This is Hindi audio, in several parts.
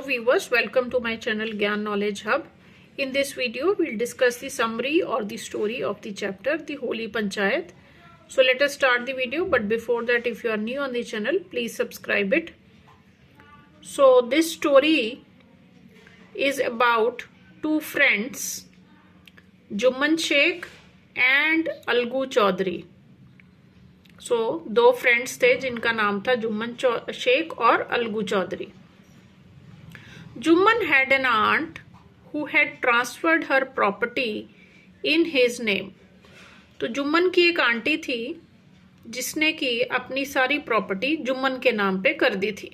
viewers, welcome to my channel Gyan Knowledge Hub. In this video, we'll discuss the summary or the story of the chapter, the Holy Panchayat. So let us start the video, but before that, if you are new on the channel, please subscribe it. So this story is about two friends, Juman Sheikh and Algu Chaudhary. So दो फ्रेंड्स थे जिनका नाम था जुम्मन शेख और Algu Chaudhary. Juman had an aunt who had transferred her property in his name. तो जुम्मन की एक आंटी थी जिसने कि अपनी सारी प्रॉपर्टी जुम्मन के नाम पे कर दी थी.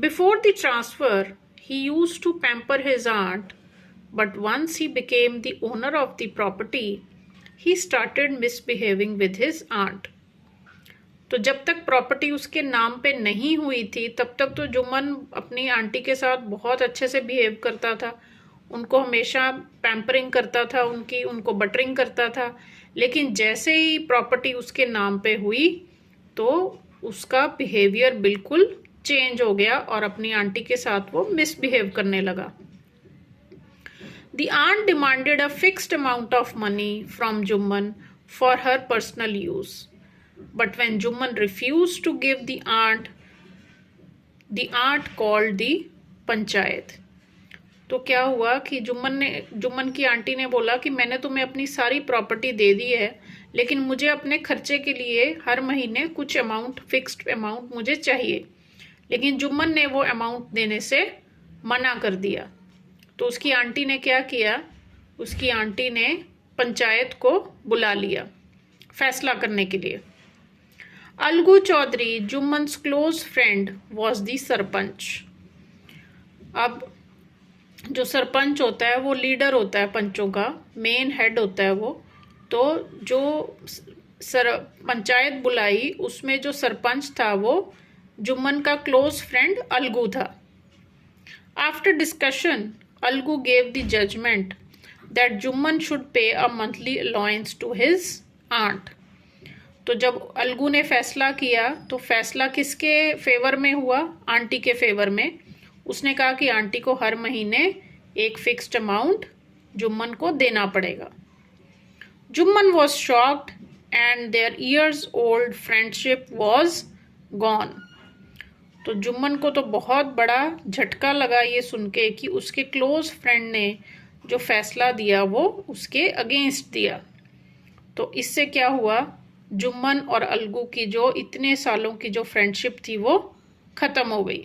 Before the transfer, he used to pamper his aunt, but once he became the owner of the property, he started misbehaving with his aunt. तो जब तक प्रॉपर्टी उसके नाम पे नहीं हुई थी तब तक तो जुम्मन अपनी आंटी के साथ बहुत अच्छे से बिहेव करता था, उनको हमेशा पैम्परिंग करता था, उनको बटरिंग करता था. लेकिन जैसे ही प्रॉपर्टी उसके नाम पे हुई तो उसका बिहेवियर बिल्कुल चेंज हो गया और अपनी आंटी के साथ वो मिसबिहेव करने लगा. The aunt demanded a fixed amount of money from Juman for her personal use. But when Juman refused to give the aunt called the panchayat. तो क्या हुआ कि जुम्मन की आंटी ने बोला कि मैंने तुम्हें अपनी सारी प्रॉपर्टी दे दी है, लेकिन मुझे अपने खर्चे के लिए हर महीने कुछ अमाउंट, फिक्स्ड अमाउंट मुझे चाहिए. लेकिन जुम्मन ने वो अमाउंट देने से मना कर दिया. तो उसकी आंटी ने क्या किया, उसकी आंटी ने पंचायत को बुला लिया फैसला करने के लिए. Algu Chaudhari, Jumman's close friend, was the sarpanch. अब जो सरपंच होता है वो लीडर होता है पंचों का, मेन हेड होता है वो. तो जो पंचायत बुलाई उसमें जो सरपंच था वो जुम्मन का क्लोज फ्रेंड अलगू था. After discussion Algu gave the judgment that Juman should pay a monthly allowance to his aunt. तो जब अलगू ने फैसला किया तो फैसला किसके फेवर में हुआ, आंटी के फेवर में. उसने कहा कि आंटी को हर महीने एक फिक्स्ड अमाउंट जुम्मन को देना पड़ेगा. Jumman was shocked and their years old friendship was gone. तो जुम्मन को तो बहुत बड़ा झटका लगा ये सुन के कि उसके क्लोज फ्रेंड ने जो फैसला दिया वो उसके अगेंस्ट दिया. तो इससे क्या हुआ, जुम्मन और अलगू की जो इतने सालों की जो फ्रेंडशिप थी वो खत्म हो गई.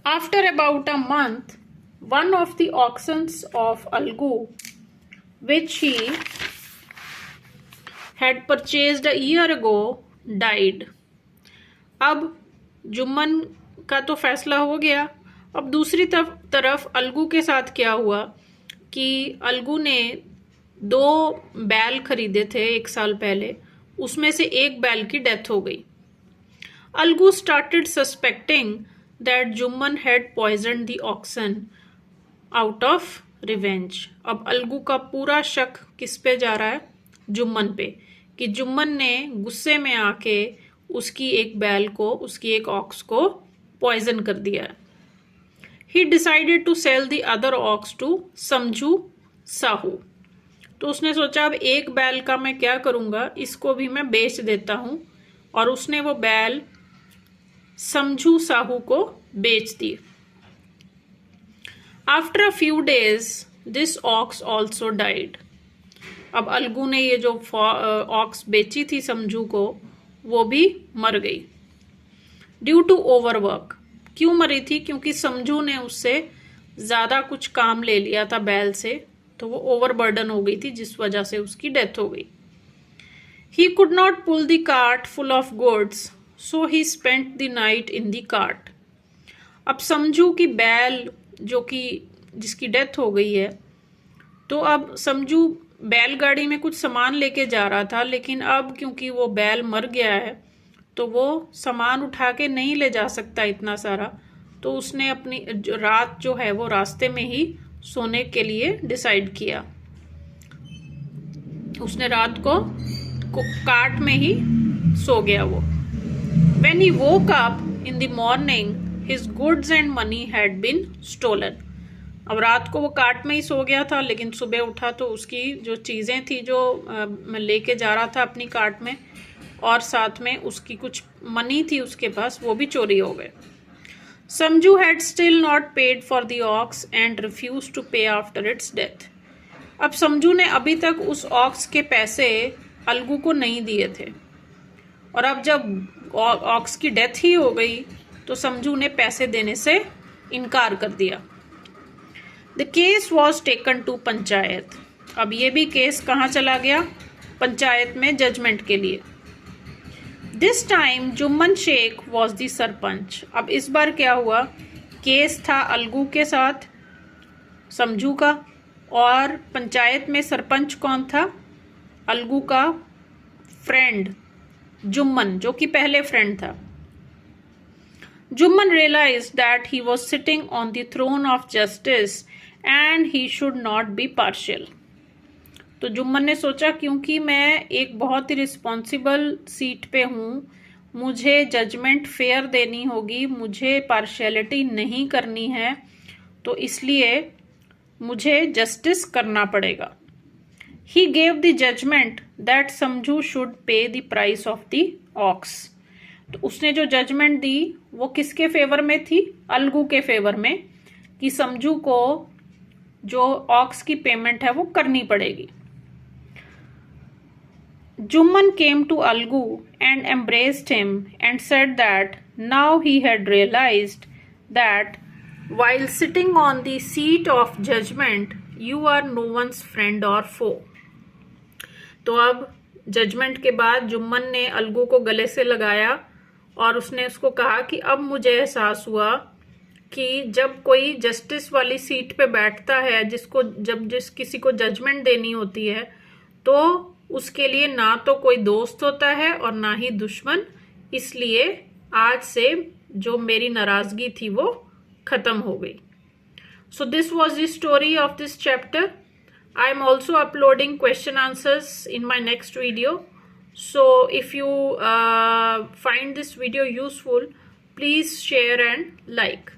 After about a month, one of the auctions of Algu which he had purchased a year ago died. अब जुम्मन का तो फैसला हो गया. अब दूसरी तरफ अलगू के साथ क्या हुआ कि अलगू ने 2 बैल खरीदे थे 1 साल पहले, उसमें से एक बैल की डेथ हो गई. Algu started suspecting that Jumman had poisoned the oxen out of revenge. अब अलगू का पूरा शक किस पे जा रहा है, जुम्मन पे, कि जुम्मन ने गुस्से में आके उसकी एक बैल को, उसकी एक ऑक्स को पॉइजन कर दिया. He decided to sell the other ox to Samjhu Sahu. तो उसने सोचा अब एक बैल का मैं क्या करूंगा, इसको भी मैं बेच देता हूं. और उसने वो बैल समझू साहू को बेच दी. After a few days this ox also died. अब अलगू ने ये जो ऑक्स बेची थी समझू को वो भी मर गई. Due to overwork. क्यों मरी थी, क्योंकि समझू ने उससे ज्यादा कुछ काम ले लिया था बैल से, तो वो ओवरबर्डन हो गई थी जिस वजह से उसकी डेथ हो गई. He could not pull the cart full of goods, so he spent the night in the cart. अब समझू की बैल जो कि जिसकी डेथ हो गई है, तो अब समझू बैलगाड़ी में कुछ सामान लेके जा रहा था, लेकिन अब क्योंकि वो बैल मर गया है तो वो सामान उठा के नहीं ले जा सकता इतना सारा. तो उसने अपनी रात जो है वो रास्ते में ही सोने के लिए डिसाइड किया. उसने रात को कार्ट में ही सो गया वो. When he woke up in the morning, his goods and money had been stolen. अब रात को वो कार्ट में ही सो गया था, लेकिन सुबह उठा तो उसकी जो चीज़ें थी जो लेके जा रहा था अपनी कार्ट में, और साथ में उसकी कुछ मनी थी उसके पास, वो भी चोरी हो गए। Samjhu had still not paid for the ox and refuse to pay after its death. अब समझू ने अभी तक उस ऑक्स के पैसे अलगू को नहीं दिए थे, और अब जब ऑक्स की डेथ ही हो गई तो समझू ने पैसे देने से इनकार कर दिया। The case was taken to panchayat. अब ये भी केस कहाँ चला गया? पंचायत में जजमेंट के लिए। This time Jumman Sheikh was the sarpanch. अब इस बार क्या हुआ? केस था अलगू के साथ समझू का, और पंचायत में सरपंच कौन था? अलगू का फ्रेंड जुम्मन, जो कि पहले फ्रेंड था। Jumman realized that he was sitting on the throne of justice and he should not be partial. तो जुम्मन ने सोचा क्योंकि मैं एक बहुत ही रिस्पॉन्सिबल सीट पे हूँ, मुझे जजमेंट फेयर देनी होगी, मुझे पार्शियलिटी नहीं करनी है, तो इसलिए मुझे जस्टिस करना पड़ेगा। He gave the judgment that समझू should pay the price of the ox. तो उसने जो जजमेंट दी वो किसके फेवर में थी? अलगू के फेवर में, कि समझू को जो ऑक्स की पेमेंट है वो करनी पड़ेगी। Jumman came to Algu and embraced him and said that now he had realised that while sitting on the seat of judgment you are no one's friend or foe. तो अब जजमेंट के बाद जुम्मन ने अलगू को गले से लगाया और उसने उसको कहा कि अब मुझे एहसास हुआ कि जब कोई जस्टिस वाली सीट पे बैठता है, जिस किसी को जजमेंट देनी होती है, तो उसके लिए ना तो कोई दोस्त होता है और ना ही दुश्मन। इसलिए आज से जो मेरी नाराजगी थी वो खत्म हो गई। So this was the story of this chapter. I am also uploading question answers in my next video. So if you find this video useful, please share and like.